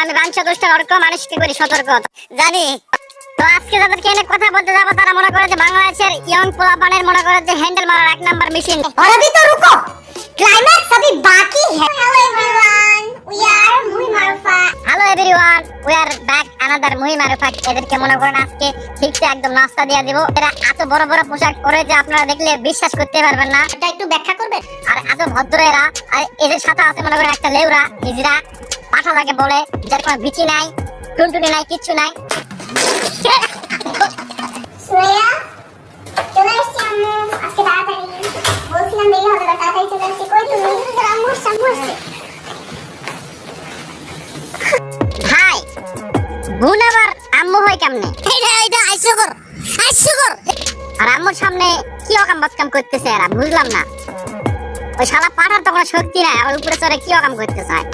আমি বাঞ্ছা দুষ্ট অর্ক মানুষকে করি সতর্ক। জানি তো আজকে যাদেরকে এনে কথা বলতে যাবো তারা মনে করে যে বাংলাদেশের ইয়ং পোলাপানের মনে করে যে হ্যান্ডেল মারার এক নাম্বার মেশিন। और अभी तो रुको, क्लाइमैक्स अभी बाकी है। Hello everyone, we are Muhi Marufa. Hello everyone, we are back another Muhi Marufa. এদেরকে মনে করেন আজকে ঠিকছে একদম নাস্তা দিয়ে দিব। এরা এত বড় বড় পোশাক পরে যে আপনারা দেখলে বিশ্বাস করতে পারবেন না। এটা একটু ব্যাখ্যা করবেন? আর এত ভদ্র এরা, আর এদের সাথে আছে মনে করেন একটা লেউরা হিজরা পাঠা লাগে বলে, যার কোনো বিচি নাই, টুনটুনি নাই, কিচ্ছু নাই। সুরাইয়া, চলে আসছি আম্মু। আজকে তাড়াতাড়ি বলছিলাম দেরি হবে না, তাড়াতাড়ি চলে আসছি। কই তুমি? আম্মু আসছে। ভাই বোন আবার আম্মু হয় কেমনে? এইটা আইসুগর। আর আম্মুর সামনে কি অকাম বাকাম করতেছে এরা, বুঝলাম না। ওই শালা পাঠার তো কোনো শক্তি নাই, আর উপরে চড়ে কি অকাম করতে চায়।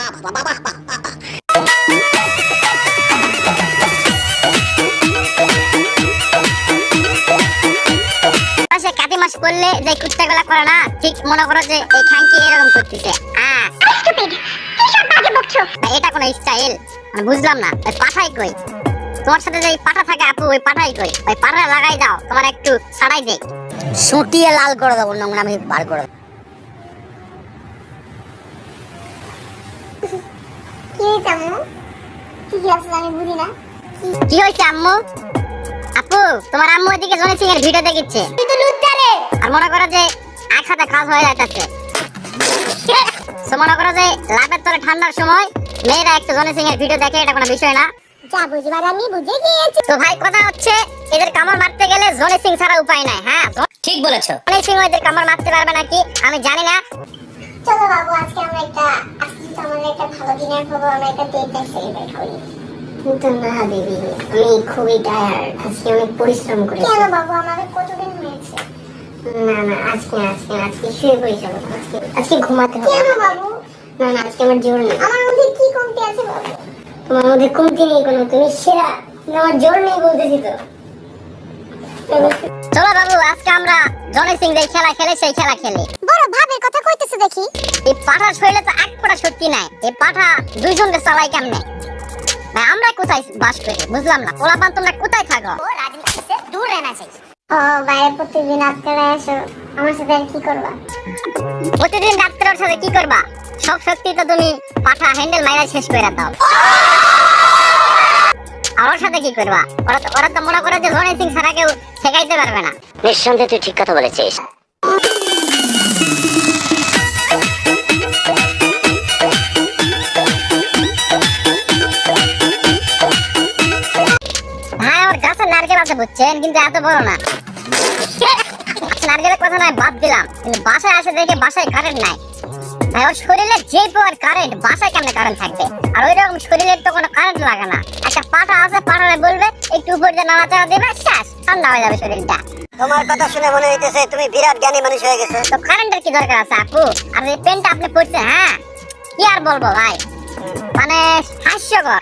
সে কাতি মাস করলে যে কুত্তাগুলা করে না, ঠিক মনে করো যে এই খানকি এরকম করতেছে। এটা কোনো স্টাইল মানে বুঝলাম না। পাঠাই কই তোমার সাথে যে পাঠা থাকে আপু, ওই পাঠাই কই? ওই পাঠা লাগাই দাও, তোমার একটু ছাড়াই দেখ, সুটিয়ে লাল করে দেবো, নোংরা আমি বার করে দেবো। কি আম্মু? কি আসলে আমি বুঝি না। কি হয়েছে আম্মু? আপু তোমার আম্মু এদিকে জনি সিং এর ভিডিও দেখিচ্ছে, তুই তো লুচ্চারে। আর মনে করো যে এক হাতে কাজ হয়ে যাইতেছে। তো মনে করো যে লাভের তরে ঠান্ডার সময় মেয়েরা একটু জনি সিং এর ভিডিও দেখে, এটা কোনো বিষয় না। যা বুঝবার আমি বুঝে গিয়েছি। তো ভাই কথা হচ্ছে এদের কামড় মারতে গেলে জনি সিং ছাড়া উপায় নাই। হ্যাঁ ঠিক বলেছো। জনি সিং এদের কামড় মারতে পারবে নাকি আমি জানি না। চলো বাবু, আজকে তো আমাদের একটা ভালো দিনের খবর, আমরা একটা ডেট নাইট সেলিব্রেট করি। কিন্তু না বেবি, আমি খুবই টায়ার্ড, আজকে অনেক পরিশ্রম করেছি। কেন বাবু, আমাদের কতদিন হয়েছে? না আজকে শুয়ে পড়ি, চলো আজকে ঘুমাতে হবে। কেন বাবু? না আজকে আমার জোর নেই। আমার মধ্যে কি কমতি আছে বাবু? তোমার মধ্যে কমতি নেই কোনো, তুমি সেরা। আমার জোর নেই বলতেছি তো। চলো বাবু, আজকে আমরা জনি সিং যে খেলা খেলে সেই খেলা খেলি। বড় ভাবের কথা কইতেছে দেখি। এই পাঠার শরীরে তো এক ফোঁটা শক্তি নাই, এই পাঠা দুইজনকে চালাই কেমনে? ভাই আমরা কোথায় বাস করি বুঝলাম না। পোলাপান তোমরা কোথায় থাকো? ও রাজনীতি থেকে দূর रहना चाहिए। ও বাইরে প্রতিদিন রাতে এসো, আমার সাথে আর কি করবা? প্রতিদিন রাত্রে ওর সাথে কি করবা? সব শক্তি তো তুমি পাঠা হ্যান্ডেল মাইরা শেষ করে দাও। আর ওর সাথে কি করবা? ওরা তো মনে করে যে জনি সিং ছাড়া কেউ ঠেকাইতে পারবে না। নিঃসন্দেহে তুই ঠিক কথা বলেছিস। হ্যাঁ ওর গাছে নারকেল আছে বুঝছেন, কিন্তু এত বড় না। নারকেলের কথা নয় বাদ দিলাম, কিন্তু বাসায় আসে দেখে বাসায় কারেন্ট নাই। ভাই ওর শরীরে যে পাওয়ার কারেন্ট, বাসায় কেমনে কারেন্ট থাকবে? আর ওই রকম শরীরের তো কোনো কারেন্ট লাগে না। একটা পাঠা আছে, পাঠারে বলবে একটু উপর দিয়ে নাড়াচাড়া দেবে, শেষ, ঠান্ডা হয়ে যাবে শরীরটা। তোমার কথা শুনে মনে হইতেছে তুমি বিরাট জ্ঞানী মানুষ হয়ে গেছো। তো কারেন্টের কি দরকার আছে আপু? আর এই পেনটা আপনি পড়ছেন, হ্যাঁ কি আর বলবো ভাই, মানে হাস্যকর।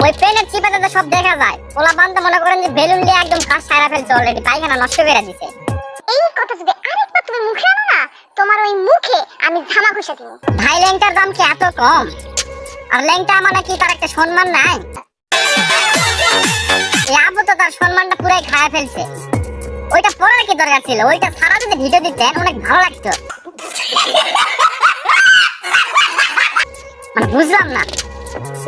ওই পেনের চিপাতে তো সব দেখা যায়। পোলা বান্ধব মনে করেন যে বেলুন দিয়ে একদম কাজ সারা ফেলছে, অলরেডি পায়খানা নষ্ট করে দিছে। এই কথা যদি আরেকবার তুমি মুখে আনো না, তোমার ওই মুখে আমি ধামা ঘষে দিব। ভাই ল্যাংটার দাম কি এত কম? আর ল্যাংটা মানে কি তার একটা সম্মান নাই? এই আবু তো তার সম্মানটা পুরাই খায় ফেলছে। ওইটা পড়ার কি দরকার ছিল? ওইটা সারা যদি ভিডিও দিতেন অনেক ভালো লাগতো। মানে বুঝলাম না,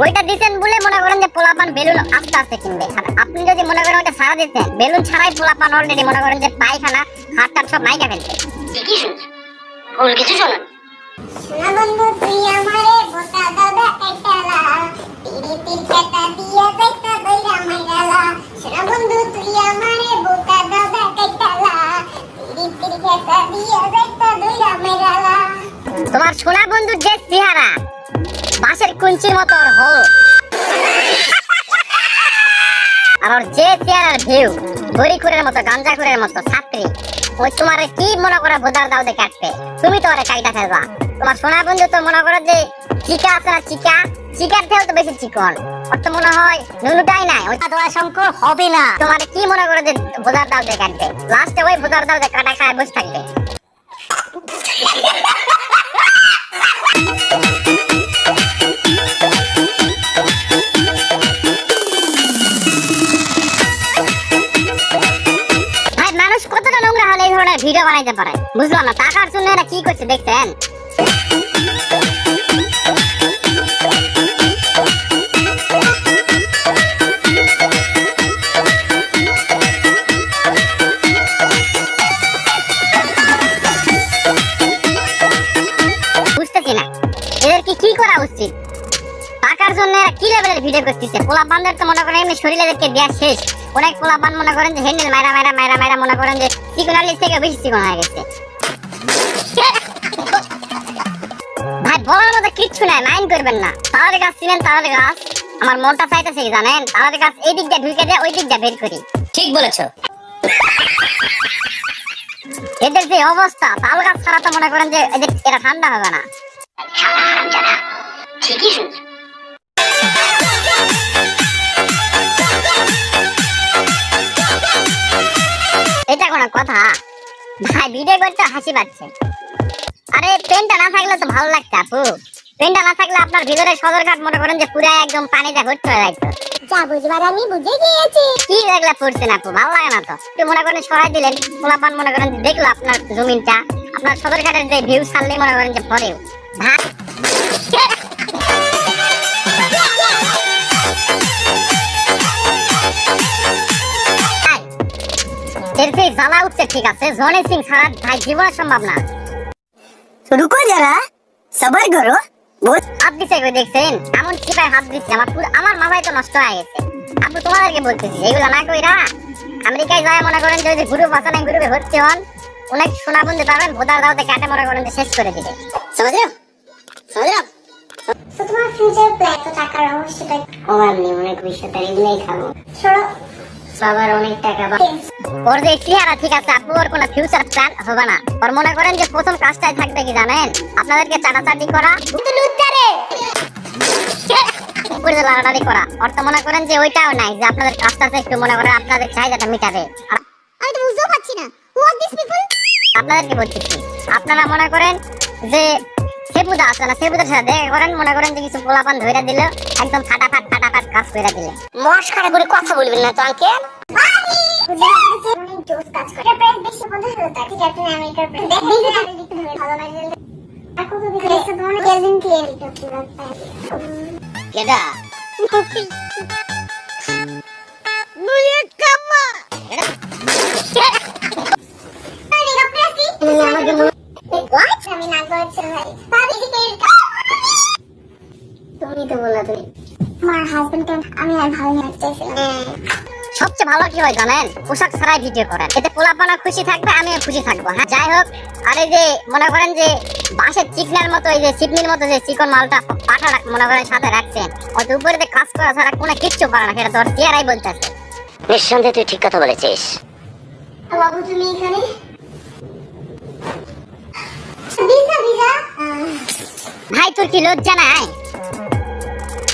ওইটা দিতেন বলে মনে করেন যে পোলাপান বেলুন আস্তে আস্তে কিনবে। আর আপনি যদি মনে করেন ওইটা সারা দিতেন, বেলুন ছাড়াই পোলাপান অলরেডি মনে করেন যে পায়খানা হাত সব মাইকা ফেলছে। কি শুনছো? কোন কিছু শোনো? সোনা বন্ধু তুই আমারে বোকা দাদা একটালা, পিরিতির খেতা দিয়া যাইতা দইরা মাইরালা। সোনা বন্ধু তুই আমারে বোকা দাদা একটালা, পিরিতির খেতা দিয়া যাইতা দইরা মাইরালা। তোমার সোনা বন্ধুর যে চেহারা, বাঁশের কুঞ্চির মতো ওর হল, আর ওর যে চেহারার ভিউ, গরিখুরের মতো, গাঞ্জাখুরের মতো ছাত্রী। ওই তোমার কি মনে করে বোধার দাও দে কাটবে? তুমি তো ওরে কাইটা ফেলবা। তোমার সোনা বন্ধু তো মনে করো যে চিকা আছে না, চিকার থেকেও তো বেশি চিকন। ওর তো মনে হয় নুনুটাই নাই। ওই দোয়া শঙ্কর হবে না। তোমার কি মনে করো যে বোধার দাও দে কাটবে? লাস্টে ওই বোধার দাও দে কাটা খায় বসে থাকবে। ধরনের ভিডিও বানাইতে পারে। বুঝলাম না টাকার জন্য এরা কি করছে দেখছেন? বুঝতেছি না এদেরকে কি করা উচিত। টাকার জন্য এরা কি লেভেলের ভিডিও করতেছে। পোলা বান্দার তো মনে করেন এমনি শরীরেদেরকে দেওয়া শেষ। অনেক পোলা বান মনে করেন যে হ্যান্ডেল মাইরা মাইরা মাইরা মাইরা মনে করেন যে চিকনালির থেকে বেশি চিকন হয়ে গেছে। ভাই বলার মতো কিচ্ছু নাই, মাইন্ড করবেন না। তাহলে গাছ ছিলেন, তাহলে গাছ আমার মনটা চাইতেছে কি জানেন, তাহলে গাছ এই দিক দিয়ে ঢুকে দেয়, ওই দিক দিয়ে বের করি। ঠিক বলেছো। এদের যে অবস্থা, তাল গাছ ছাড়া তো মনে করেন যে এরা ঠান্ডা হবে না। ঠিকই শুনছো। এটা কোনো কথা? ভাই ভিডিও করতে হাসি পাচ্ছে। আরে পেনটা না থাকলে তো ভালো লাগতো আপু। পেনটা না থাকলে আপনার ভিতরে সদরঘাট মনে করেন যে পুরো একদম পানিতে ভর্তি হয়ে যাইতো। যা বুঝবার আমি বুঝে গিয়েছি। কি দেখলে পড়ছেন আপু, ভালো লাগে না তো। একটু মনে করেন সরাই দিলেন, পোলাপান মনে করেন যে দেখলো আপনার জমিনটা, আপনার সদরঘাটের যে ভিউ ছাড়লে মনে করেন যে ভরেও। ভাই এর যে জ্বালা উঠছে ঠিক আছে, জনি সিং ছাড়া ভাই জীবনে সম্ভব না। রুকো যারা, সবার করো। হাত দিচ্ছে দেখছেন, এমন চিপায় হাত দিচ্ছে, আমার মাথায় তো নষ্ট হয়ে গেছে। আপু তোমাদেরকে বলতেছি এইগুলা না কইরা আমেরিকায় যায় মনে করেন যে গ্রুপ আছে না, গ্রুপে ভর্তি হন, অনেক সোনা বন্ধু পাবেন, ভোদার দাওতে কাটে মনে করেন যে শেষ করে দিবে। সমঝলাম সমঝলাম। তো তোমার ফিউচার প্ল্যান তো টাকার রহস্যটা আমার নেই, অনেক ভবিষ্যতে এগুলাই খাবো। সরো। সবার অনেক টাকা ওর যে চেহারা ঠিক আছে আপু, ওর কোনো ফিউচার প্ল্যান হবে না। ওর মনে করেন যে প্রথম কাজটাই থাকবে কি জানেন, আপনাদেরকে চাটাচাটি করা, লাড়ালাড়ি করা। ওর তো মনে করেন যে ওইটাও নাই যে আপনাদের কাজটা একটু মনে করেন আপনাদের চাহিদাটা মিটাবে। আমি তো বুঝতেও পারছি না হোয়াট দিস পিপল। আপনাদেরকে বলতেছি, আপনারা মনে করেন যে সেবুদা আছে না, সেবুদার সাথে দেখা করেন, মনে করেন যে কিছু পোলাপান ধরে দিল, একদম ফাটাফাট ফাটাফাট কাজ করে দিলে। মস্কারা করে কথা বলবেন না তো আঙ্কেল। অনেক জোস কাজ করে। প্রাইস বেশি বন্ধ হলো তাকে ক্যাপ্টেন আমেরিকার প্রাইস দেখে আমি একটু ধরে ভালো লাগে। এখন তো দেখে তোমার কেলভিন ক্লিয়ার এটা পুরো কেডা মুয়ে কামা এটা আরে আপনি আমাকে হোয়াট আমি না করছি ভাই ভাবি দিকে তুমি তো বললা তুমি আমার হাজবেন্ডকে আমি আর ভালো না চাইছিলাম। সবচেয়ে ভালো কি হয় জানেন, পোশাক ছাড়াই ভিডিও করেন, এতে পোলাপানা খুশি থাকবে, আমিও খুশি থাকবো। হ্যাঁ যাই হোক, আর এই যে মনে করেন যে বাঁশের চিকনার মতো, এই যে চিকনির মতো যে চিকন মালটা পাঠা মনে করেন সাথে রাখছেন, অত উপরে কাজ করা ছাড়া কোনো কিচ্ছু পারে না, সেটা তোর চেয়ারাই বলতেছে। নিঃসন্দেহে তুই ঠিক কথা বলেছিস। বাবু তুমি এখানে ভিসা ভিসা ভাই তোর কি লজ্জা নাই?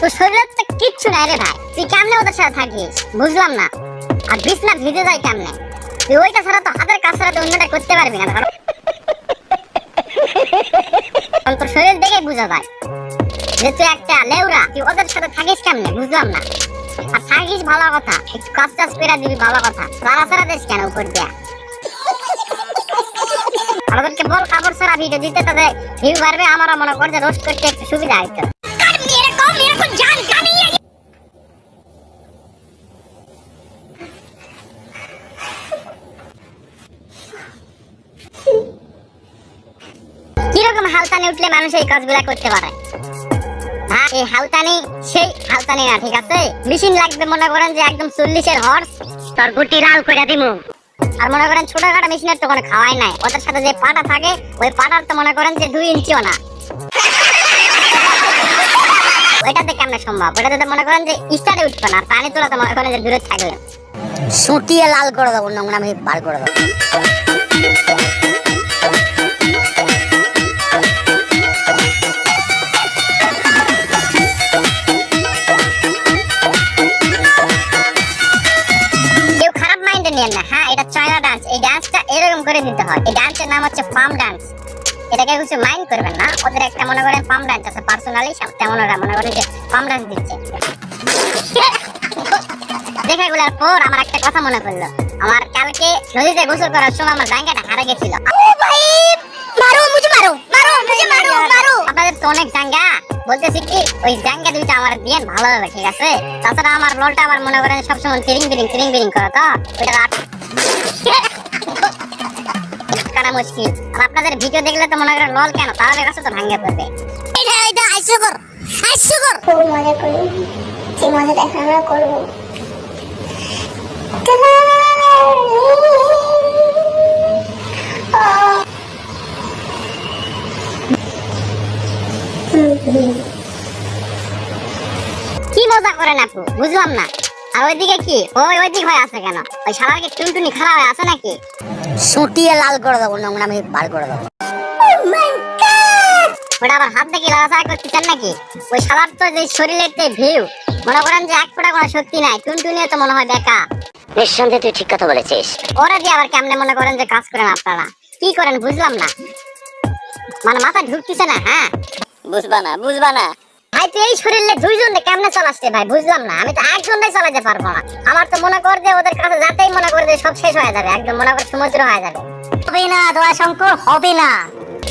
তোর শরীরে তো কিচ্ছু নাই রে ভাই, তুই কেমনে ওদের সাথে থাকিস বুঝলাম না। আর বিছনা ভিজে যায় কেমনে? তুই ওইটা ছাড়া তো হাতের কাজ ছাড়া তো অন্যটা করতে পারবি না। ধরো তোর শরীর দেখে বোঝা যায় যে তুই একটা লেউরা, তুই ওদের সাথে থাকিস কেমনে বুঝলাম না। আর থাকিস ভালো কথা, একটু কাজ টাজ করে দিবি ভালো কথা, সারা সারা দেশ কেন উপর দেয়া। আর ওদেরকে বল কাপড় ছাড়া ভিডিও দিতে, তাদের ভিউ বাড়বে, আমারও মনে কর যে রোস্ট করতে একটু সুবিধা হইতো। কিরকম হালতানি উঠলে মানুষ এই কাজগুলা করতে পারে? হ্যাঁ এই হালতানি সেই হালতানি না, ঠিক আছে? মেশিন লাগবে মনে করেন যে একদম 40-এর হর্স, তোর গুটি লাল করে দিমু। আর মনে করেন ছোটখাটো মেশিনের তো কোনো খাওয়াই নাই, ওদের সাথে যে পাটা থাকে ওই পাটার তো মনে করেন যে 2 ইঞ্চিও না। ওইটাতে কেমনে সম্ভব? ওইটাতে তো মনে করেন যে স্টারে উঠবে না, পানি তোলা তো মনে করেন যে দূরে থাকবে। সুটিয়ে লাল করে দেবো, নোংরা আমি বার করে দেবো। কেউ খারাপ মাইন্ডে নিয়েন না। হ্যাঁ এটা চায়না ডান্স, এই ডান্সটা এরকম করে দিতে হয়। এই ডান্সের নাম হচ্ছে পাম ডান্স। এটাকে কিছু মাইন্ড করবেন না, ওদের একটা মনে করেন পাম ডান্স আছে পার্সোনালি, তেমন ওরা মনে করেন যে পাম ডান্স দিচ্ছে। দেখাগুলোর পর আমার একটা কথা মনে পড়লো, আমার কালকে নদীতে গোসল করার সময় আমার জাঙ্গাটা হারা গেছিল। আপনাদের তো অনেক জাঙ্গা, বলতেছি কি ওই জাঙ্গা দুইটা আমার দিয়ে ভালো হবে, ঠিক আছে? তাছাড়া আমার ললটা আমার মনে করেন সবসময় তিরিং বিরিং করে, তো ওইটা কাটা মুশকিল। আর আপনাদের ভিডিও দেখলে তো মনে করেন লল কেন, তাহলে কাছে তো ভাঙে পড়বে। খুব মজা করি, যে মজাটা এখন আমরা করবো। কি মজা করেন আপু, বুঝলাম না। আর ওইদিকে কি ওইদিক হয়ে আছে কেন? ওই শালার কি টুনটুনি খারাপ হয়ে আছে নাকি? সুটিয়ে লাল করে দেবো, নোংরা আমি বার করে দেবো। ওটা আবার হাত দেখে লাগাছাড়া করতেছেন নাকি? ওই শালার তো যে শরীরের যে ভিউ, মনে করেন যে এক ফোঁটা কোনো শক্তি নাই, টুনটুনিও তো মনে হয় বেকা। নিঃসন্দেহে তুই ঠিক কথা বলেছিস। ওরা দিয়ে আবার কেমনে মনে করেন যে কাজ করেন আপনারা? কি করেন বুঝলাম না, মানে মাথা ঢুকতেছে না। হ্যাঁ বুঝবা না ভাই, তুই এই শরীরে দুইজনে কেমনে চালাচ্ছে ভাই, বুঝলাম না। আমি তো একজনটাই চালাতে পারবো না। আমার তো মনে কর যে ওদের কাছে যাতেই মনে করে যে সব শেষ হয়ে যাবে, একদম মনে কর সমুদ্র হয়ে যাবে। হবে না দয়া শঙ্কর, হবে না।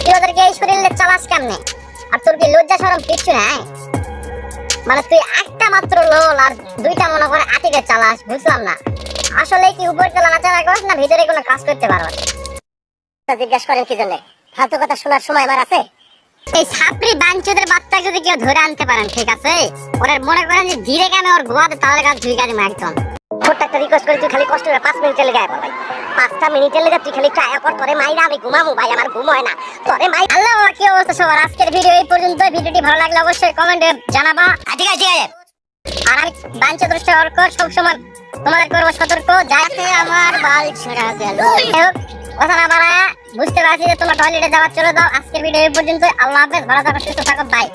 তুই ওদেরকে এই শরীরে চালাস কেমনে? আর তোর কি লজ্জা শরম কিচ্ছু নাই? মানে তুই একটা মাত্র লোল আর দুইটা মনে করে আটিকে চালাস, বুঝলাম না। আসলে কি উপর তলা নাচাড়া করিস না ভিতরে কোনো কাজ করতে পারো? জিজ্ঞেস করেন কি জন্য? ফালতু কথা শোনার সময় আমার আছে? এই ছাপড়ি বাঞ্চদের বাচ্চা যদি কেউ ধরে আনতে পারেন, ঠিক আছে? ওরা মনে করেন যে ধীরে কামে ওর গোয়াতে তাহলে কাজ ধুই কাজে একদম। ছোট্ট একটা রিকোয়েস্ট করি, তুই খালি কষ্ট করে 5 মিনিটের লেগে আয় ভাই। 5টা মিনিটের লেগে তুই খালি ট্রাই কর, তোরে মাইরা আমি ঘুমামু ভাই, আমার ঘুম হয় না। তোরে মাই আল্লাহ, কি অবস্থা সবার? আজকের ভিডিও এই পর্যন্ত। ভিডিওটি ভালো লাগলে অবশ্যই কমেন্টে জানাবা। ঠিক আছে। আর আমি বাঞ্চ দৃষ্টি অর্ক সবসময় তোমাদের করবো সতর্ক, যাতে আমার বাল ছেঁড়া গেল। কথা না বাড়ায় বুঝতে পারছি যে তোমরা টয়লেটে যাওয়ার, চলে যাও। আজকের ভিডিও এই পর্যন্ত। আল্লাহ হাফেজ, ভালো থাকো, সুস্থ থাকো, বাই।